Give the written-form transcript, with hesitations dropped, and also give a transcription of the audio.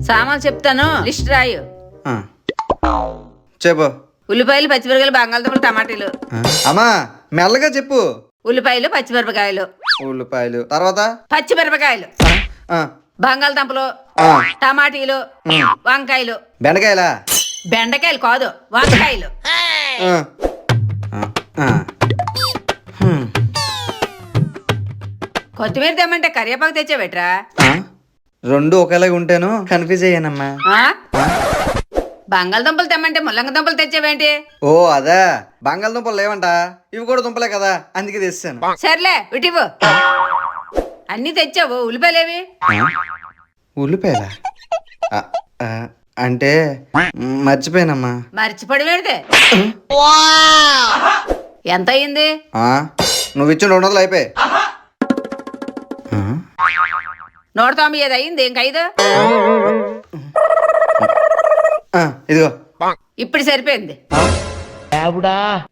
సామాన్లు చెప్తాను, లిస్ట్ రాయు. ఆ. చెప్పు. ఉల్లిపాయలు, పచ్చిమిరపకాయలు, బంగాళదుంపలు, టమాటీలు. అమ్మా మెల్లగా చెప్పు. ఉల్లిపాయలు, పచ్చిమిరపకాయలు. ఉల్లిపాయలు తర్వాత పచ్చిమిరపకాయలు, ఆ, బంగాళదుంపలు, ఆ. టమాటీలు, వంకాయలు. బెండకాయలా? బెండకాయలు కాదు, వంకాయలు. ఆ. ఆ, ఆ. హ్మ్. కొత్తిమీర తెమ్మంటే కరివేపాకు తెచ్చావేట్రా? ఆ? రెండు ఒకేలాగా ఉంటాను, కన్ఫ్యూజ్ అయ్యానమ్మా. ఆ? బంగాళదుంపలు తెమ్మంటే ముల్లంగ దుంపలు తెచ్చావేంటి? ఓ అదా, బంగాళదుంపలు లేవంట, ఇవి కూడా దుంపలే కదా, అందుకే తెచ్చాను. సర్లే ఇటివ్వు. అన్ని తెచ్చావు, ఉల్లిపాయలేవి? ఉల్లిపాయలా? ఆ, ఆ, అంటే మర్చిపోయానమ్మా. మర్చిపడి పెడితే ఎంత అయింది? ఆ, నువ్వు ఇచ్చిన 200 అయిపోయి. 195 అయింది, ఇంక 5. ఇదిగో ఇప్పుడు సరిపోయింది.